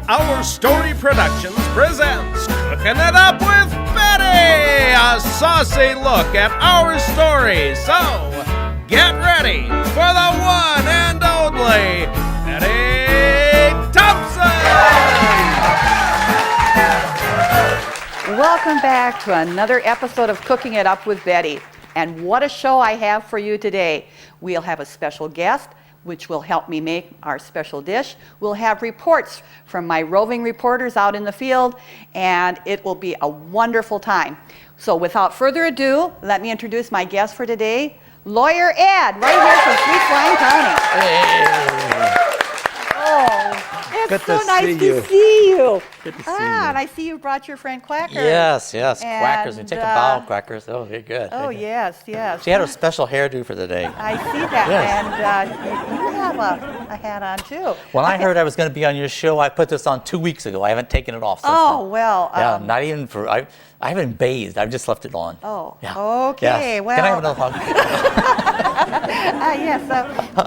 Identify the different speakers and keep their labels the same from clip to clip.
Speaker 1: Our Story Productions presents Cooking It Up with Betty, a saucy look at our stories. So, get ready for the one and only Betty Thompson!
Speaker 2: Welcome back to another episode of Cooking It Up with Betty. And what a show I have for you today. We'll have a special guest, which will help me make our special dish. We'll have reports from my roving reporters out in the field, and it will be a wonderful time. So without further ado, let me introduce my guest for today, Lawyer Ed, right here from Sweet Wine County.
Speaker 3: Hey.
Speaker 2: Oh, it's
Speaker 3: Good
Speaker 2: so
Speaker 3: to
Speaker 2: nice
Speaker 3: see
Speaker 2: to
Speaker 3: you.
Speaker 2: see you.
Speaker 3: Good to see you.
Speaker 2: And I see you brought your friend Quacker.
Speaker 3: Yes, quackers. We
Speaker 2: And,
Speaker 3: take a bow, quackers. Oh, you're good.
Speaker 2: Oh, yes.
Speaker 3: She had her special hairdo for the day.
Speaker 2: I see that,
Speaker 3: Yes.
Speaker 2: and you have a hat on too.
Speaker 3: When I heard I was going to be on your show, I put this on 2 weeks ago. I haven't taken it off since
Speaker 2: Oh,
Speaker 3: then.
Speaker 2: well.
Speaker 3: Yeah, not even for, I haven't bathed. I've just left it on.
Speaker 2: Oh,
Speaker 3: Yeah.
Speaker 2: okay.
Speaker 3: Yes.
Speaker 2: Well.
Speaker 3: Can I have another hug?
Speaker 2: Yes.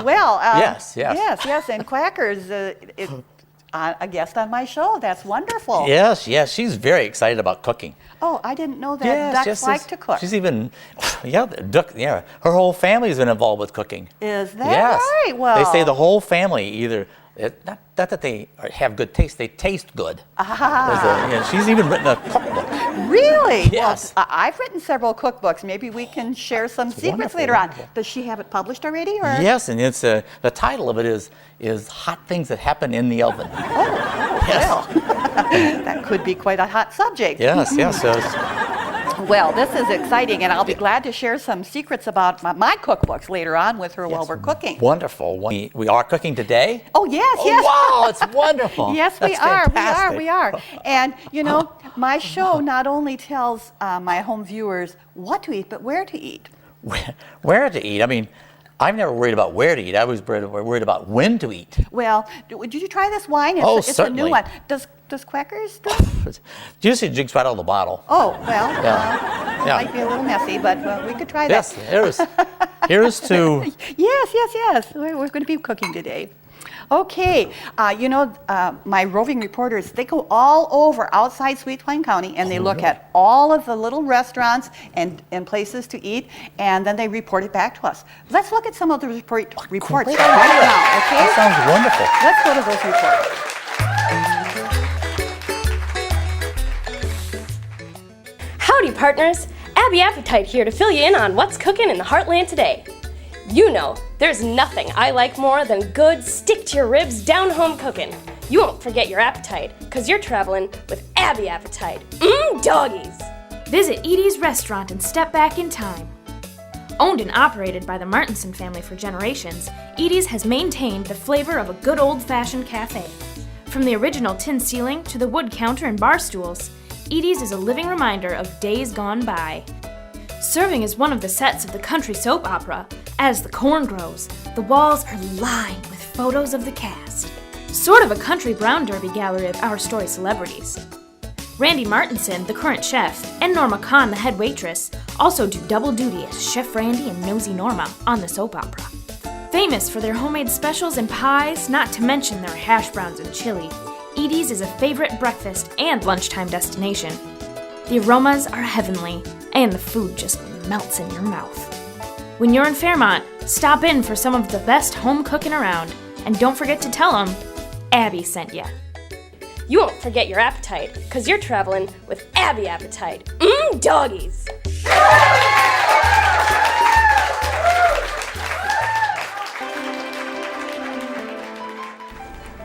Speaker 2: Well.
Speaker 3: Yes.
Speaker 2: And Quacker's a guest on my show. That's wonderful.
Speaker 3: Yes. She's very excited about cooking.
Speaker 2: Oh, I didn't know that ducks like to cook.
Speaker 3: She's even, her whole family's been involved with cooking.
Speaker 2: Is that
Speaker 3: Yes.
Speaker 2: right? Well.
Speaker 3: They say the whole family either, not that they have good taste, they taste good. She's even written a cookbook.
Speaker 2: Really?
Speaker 3: Yes.
Speaker 2: Well, I've written several cookbooks. Maybe we can share some secrets
Speaker 3: wonderful,
Speaker 2: later on.
Speaker 3: wonderful.
Speaker 2: Does she have it published already? Or?
Speaker 3: Yes, and it's the title of it is Hot Things That Happen in the Oven.
Speaker 2: Well, that could be quite a hot subject.
Speaker 3: Yes.
Speaker 2: Well, this is exciting, and I'll be glad to share some secrets about my cookbooks later on with her while we're cooking.
Speaker 3: Wonderful. We are cooking today.
Speaker 2: Oh, yes.
Speaker 3: Wow, it's wonderful.
Speaker 2: Yes, we
Speaker 3: That's
Speaker 2: are.
Speaker 3: fantastic.
Speaker 2: We are. And, my show not only tells my home viewers what to eat, but where to eat.
Speaker 3: Where to eat? I mean, I'm never worried about where to eat. I was worried about when to eat.
Speaker 2: Well, did you try this wine? It's
Speaker 3: certainly.
Speaker 2: a new one. Does Quackers do it?
Speaker 3: Juicy drinks right out of the bottle.
Speaker 2: Oh, well,
Speaker 3: Yeah.
Speaker 2: might be a little messy, but we could try that.
Speaker 3: Yes, here's to...
Speaker 2: Yes. We're going to be cooking today. Okay, my roving reporters, they go all over outside Sweet Wine County, and they look at all of the little restaurants and places to eat, and then they report it back to us. Let's look at some of the reports right now, okay?
Speaker 3: That sounds wonderful.
Speaker 2: Let's go to those reports.
Speaker 4: Howdy, partners! Abby Appetite here to fill you in on what's cooking in the Heartland today. You know, there's nothing I like more than good, stick-to-your-ribs, down-home cooking. You won't forget your appetite, because you're traveling with Abby Appetite. Doggies!
Speaker 5: Visit Eadies Restaurant and step back in time. Owned and operated by the Martinson family for generations, Eadies has maintained the flavor of a good old-fashioned cafe. From the original tin ceiling to the wood counter and bar stools, Eadies is a living reminder of days gone by. Serving as one of the sets of the country soap opera, As the Corn Grows, the walls are lined with photos of the cast. Sort of a country brown derby gallery of our story celebrities. Randy Martinson, the current chef, and Norma Kahn, the head waitress, also do double duty as Chef Randy and Nosy Norma on the soap opera. Famous for their homemade specials and pies, not to mention their hash browns and chili, Eadies is a favorite breakfast and lunchtime destination. The aromas are heavenly, and the food just melts in your mouth. When you're in Fairmont, stop in for some of the best home cooking around, and don't forget to tell them Abby sent ya.
Speaker 4: You won't forget your appetite, because you're traveling with Abby Appetite. Doggies!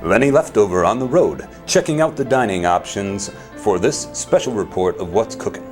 Speaker 6: Lenny Leftover on the road, checking out the dining options for this special report of what's cooking.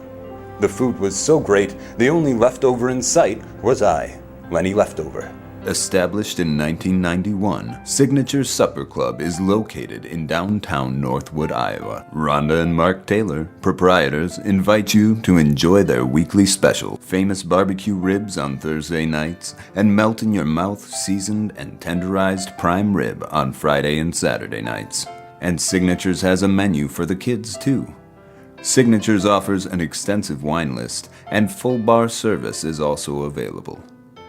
Speaker 6: The food was so great, the only leftover in sight was I, Lenny Leftover.
Speaker 7: Established in 1991, Signature Supper Club is located in downtown Northwood, Iowa. Rhonda and Mark Taylor, proprietors, invite you to enjoy their weekly special, famous barbecue ribs on Thursday nights, and melt-in-your-mouth seasoned and tenderized prime rib on Friday and Saturday nights. And Signatures has a menu for the kids, too. Signatures offers an extensive wine list, and full bar service is also available.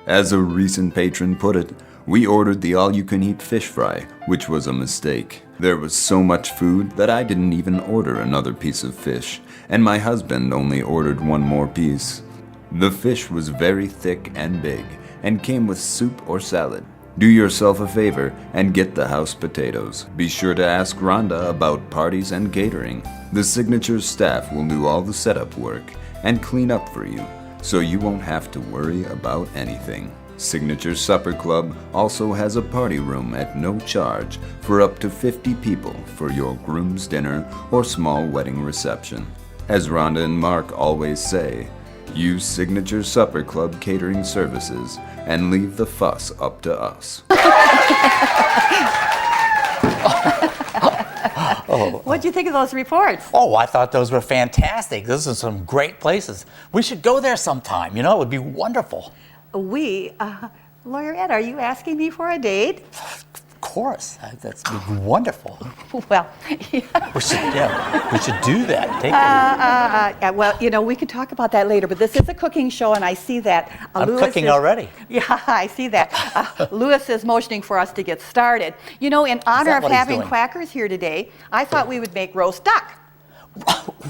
Speaker 7: As a recent patron put it, We ordered the all-you-can-eat fish fry, which was a mistake. There was so much food that I didn't even order another piece of fish, and my husband only ordered one more piece. The fish was very thick and big, and came with soup or salad. Do yourself a favor and get the house potatoes. Be sure to ask Rhonda about parties and catering. The Signature staff will do all the setup work and clean up for you, so you won't have to worry about anything. Signature Supper Club also has a party room at no charge for up to 50 people for your groom's dinner or small wedding reception. As Rhonda and Mark always say, use Signature Supper Club catering services and leave the fuss up to us.
Speaker 2: What'd you think of those reports?
Speaker 3: Oh, I thought those were fantastic. Those are some great places. We should go there sometime. You know, it would be wonderful.
Speaker 2: Lawyer Ed, are you asking me for a date?
Speaker 3: Of course. That's wonderful.
Speaker 2: Well,
Speaker 3: We should do that. Take
Speaker 2: well, we could talk about that later, but this is a cooking show, and I see that.
Speaker 3: I'm
Speaker 2: Louis
Speaker 3: cooking already.
Speaker 2: Yeah, I see that. Louis is motioning for us to get started. In honor of
Speaker 3: what he's
Speaker 2: having
Speaker 3: doing?
Speaker 2: Quackers here today, I thought we would make roast duck.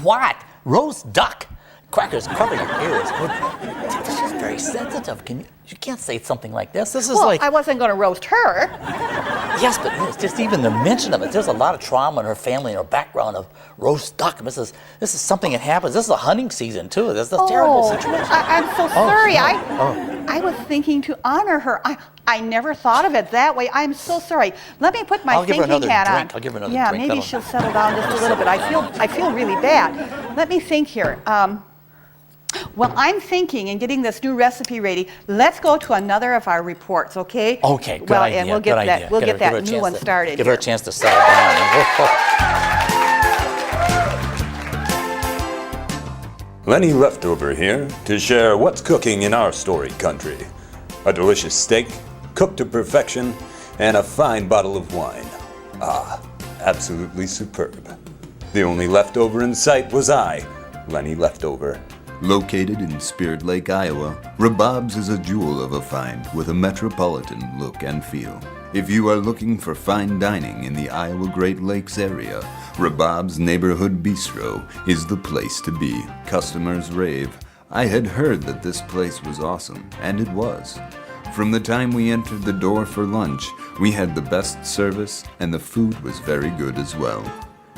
Speaker 3: What? Roast duck? Crackers, cover your ears. This is very sensitive. You can't say something like this. This is like...
Speaker 2: I wasn't going to roast her.
Speaker 3: Yes, but it's just even the mention of it. There's a lot of trauma in her family and her background of roast duck. This is something that happens. This is a hunting season, too. This is a terrible situation.
Speaker 2: I'm so sorry.
Speaker 3: no.
Speaker 2: I was thinking to honor her. I never thought of it that way. I'm so sorry. Let me put my
Speaker 3: I'll give her
Speaker 2: thinking
Speaker 3: another
Speaker 2: hat
Speaker 3: drink.
Speaker 2: on.
Speaker 3: I'll give her another
Speaker 2: yeah,
Speaker 3: drink.
Speaker 2: maybe
Speaker 3: That'll-
Speaker 2: she'll settle down just a little bit. I feel really bad. Let me think here. Well, I'm thinking, and getting this new recipe ready, let's go to another of our reports, okay?
Speaker 3: Okay, good
Speaker 2: well,
Speaker 3: idea.
Speaker 2: and we'll
Speaker 3: good
Speaker 2: get
Speaker 3: idea.
Speaker 2: that. We'll
Speaker 3: Give
Speaker 2: get
Speaker 3: her a
Speaker 2: that new
Speaker 3: chance
Speaker 2: one
Speaker 3: to-
Speaker 2: started.
Speaker 3: Give her a
Speaker 2: here.
Speaker 3: chance to settle down.
Speaker 6: Lenny Leftover here to share what's cooking in our story country. A delicious steak, cooked to perfection, and a fine bottle of wine. Absolutely superb. The only leftover in sight was I, Lenny Leftover.
Speaker 7: Located in Spirit Lake, Iowa, Rabob's is a jewel of a find with a metropolitan look and feel. If you are looking for fine dining in the Iowa Great Lakes area, Rabob's Neighborhood Bistro is the place to be. Customers rave. I had heard that this place was awesome, and it was. From the time we entered the door for lunch, we had the best service, and the food was very good as well.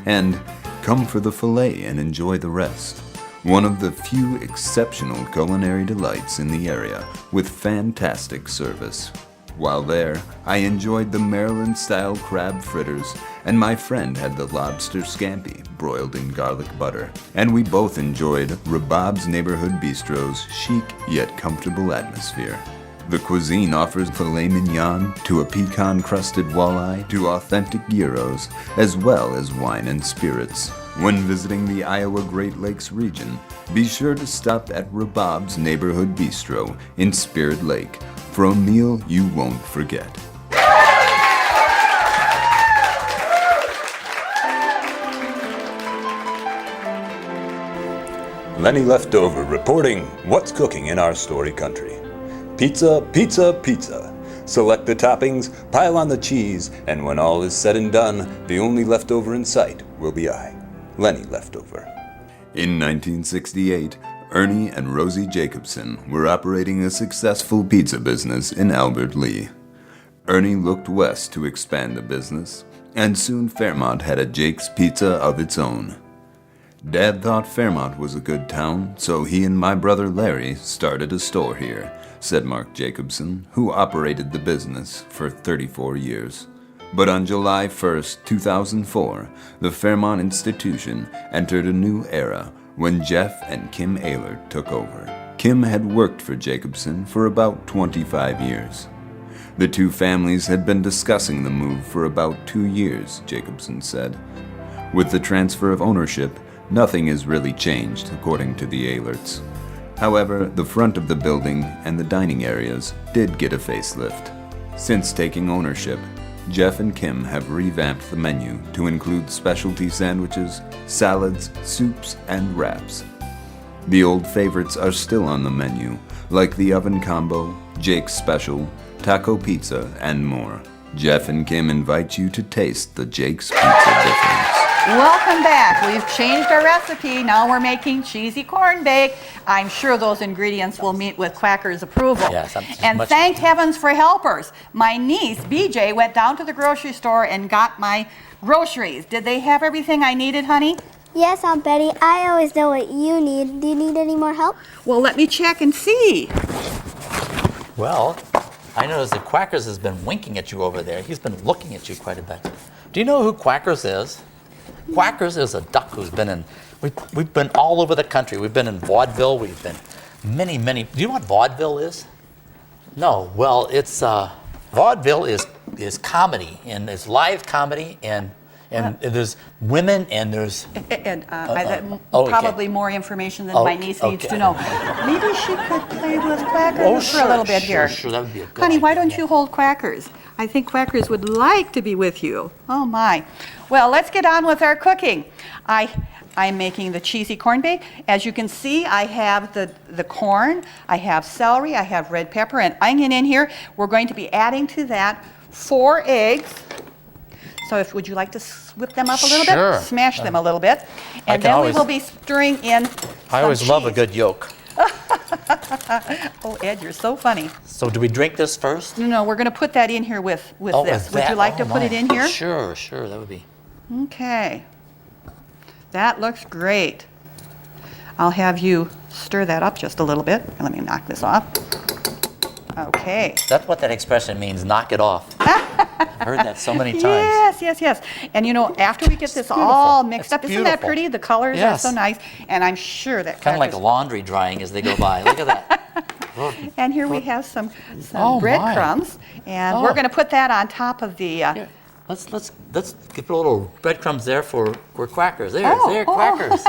Speaker 7: And come for the filet and enjoy the rest. One of the few exceptional culinary delights in the area with fantastic service. While there, I enjoyed the Maryland-style crab fritters, and my friend had the lobster scampi broiled in garlic butter. And we both enjoyed Rabob's Neighborhood Bistro's chic yet comfortable atmosphere. The cuisine offers filet mignon to a pecan-crusted walleye to authentic gyros, as well as wine and spirits. When visiting the Iowa Great Lakes region, be sure to stop at Rabob's Neighborhood Bistro in Spirit Lake for a meal you won't forget.
Speaker 6: Lenny Leftover reporting what's cooking in our story country. Pizza, pizza, pizza. Select the toppings, pile on the cheese, and when all is said and done, the only leftover in sight will be I, Lenny Leftover.
Speaker 7: In 1968, Ernie and Rosie Jacobson were operating a successful pizza business in Albert Lea. Ernie looked west to expand the business, and soon Fairmont had a Jake's Pizza of its own. Dad thought Fairmont was a good town, so he and my brother Larry started a store here, said Mark Jacobson, who operated the business for 34 years. But on July 1st, 2004, the Fairmont institution entered a new era when Jeff and Kim Ehlert took over. Kim had worked for Jacobson for about 25 years. The two families had been discussing the move for about 2 years, Jacobson said. With the transfer of ownership, nothing has really changed, according to the Ehlerts. However, the front of the building and the dining areas did get a facelift. Since taking ownership, Jeff and Kim have revamped the menu to include specialty sandwiches, salads, soups, and wraps. The old favorites are still on the menu, like the oven combo, Jake's special, taco pizza, and more. Jeff and Kim invite you to taste the Jake's Pizza difference.
Speaker 2: Welcome back. We've changed our recipe. Now we're making cheesy corn bake. I'm sure those ingredients will meet with Quacker's approval.
Speaker 3: Yes,
Speaker 2: and thank heavens for helpers. My niece, BJ, went down to the grocery store and got my groceries. Did they have everything I needed, honey?
Speaker 8: Yes, Aunt Betty. I always know what you need. Do you need any more help?
Speaker 2: Well, let me check and see.
Speaker 3: Well, I noticed that Quackers has been winking at you over there. He's been looking at you quite a bit. Do you know who Quackers is? Quackers is a duck who's been in, we've been all over the country. We've been in vaudeville. We've been many. Do you know what vaudeville is? No. Well, it's, vaudeville is comedy, and it's live comedy, and there's women, and there's...
Speaker 2: And
Speaker 3: okay.
Speaker 2: probably more information than my niece needs to know. Maybe she could play with Quackers for a little bit here.
Speaker 3: Sure, that would be a good
Speaker 2: Honey, why
Speaker 3: idea.
Speaker 2: don't you hold Quackers? I think Quackers would like to be with you. Oh, my. Well, let's get on with our cooking. I'm making the cheesy corn bake. As you can see, I have the corn, I have celery, I have red pepper and onion in here. We're going to be adding to that 4 eggs. So would you like to whip them up a little
Speaker 3: Sure.
Speaker 2: bit? Smash them a little bit. And then we will be stirring in
Speaker 3: I always love a good yolk.
Speaker 2: Oh, Ed, you're so funny.
Speaker 3: So do we drink this first?
Speaker 2: No, we're going to put that in here with this. Would you like to put it in here?
Speaker 3: Sure, that would be.
Speaker 2: Okay. That looks great. I'll have you stir that up just a little bit. Let me knock this off. Okay.
Speaker 3: That's what that expression means, knock it off. I've heard that so many times.
Speaker 2: Yes. And you know, after we get this all mixed up, isn't that pretty? The colors are so nice. And I'm sure that
Speaker 3: Kind of like laundry drying as they go by. Look at that.
Speaker 2: And here we have some
Speaker 3: Oh,
Speaker 2: breadcrumbs. And we're going to put that on top of the...
Speaker 3: Here, let's give a little breadcrumbs there for Quackers. There, Quackers.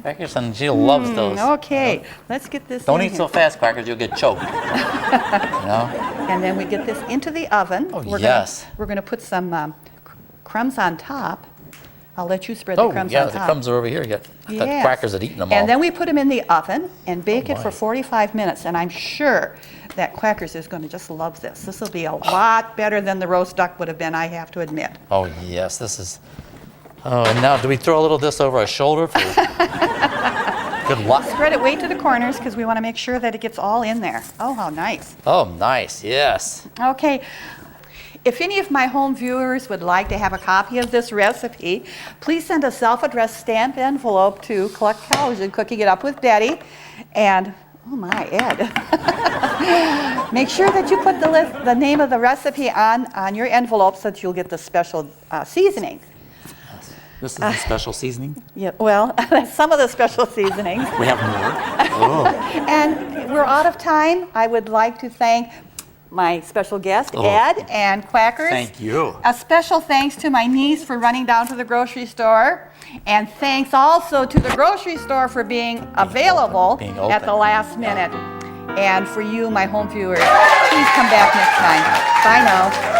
Speaker 3: Quackers, and Jill loves those.
Speaker 2: Okay, let's get this
Speaker 3: Don't
Speaker 2: in
Speaker 3: eat
Speaker 2: here.
Speaker 3: so fast, Quackers, you'll get choked. You know?
Speaker 2: And then we get this into the oven.
Speaker 3: Oh,
Speaker 2: We're
Speaker 3: yes.
Speaker 2: We're going to put some crumbs on top. I'll let you spread the crumbs on top.
Speaker 3: The crumbs are over here. I thought Quackers had eaten them all.
Speaker 2: And then we put them in the oven and bake it for 45 minutes. And I'm sure that Quackers is going to just love this. This will be a lot better than the roast duck would have been, I have to admit.
Speaker 3: Oh, yes, this is... Oh, and now do we throw a little of this over our shoulder for good luck?
Speaker 2: Spread it way to the corners because we want to make sure that it gets all in there. Oh, how nice.
Speaker 3: Oh, nice, yes.
Speaker 2: Okay. If any of my home viewers would like to have a copy of this recipe, please send a self-addressed stamped envelope to KLUK Television, Cooking It Up with Betty. And, oh my, Ed. Make sure that you put the name of the recipe on your envelope so that you'll get the special seasoning.
Speaker 3: This is the special seasoning?
Speaker 2: Yeah, well, some of the special seasonings.
Speaker 3: We have more?
Speaker 2: And we're out of time. I would like to thank my special guest, Ed, and Quackers.
Speaker 3: Thank you.
Speaker 2: A special thanks to my niece for running down to the grocery store. And thanks also to the grocery store for being available at the last minute. And for you, my home viewers, please come back next time. Bye now.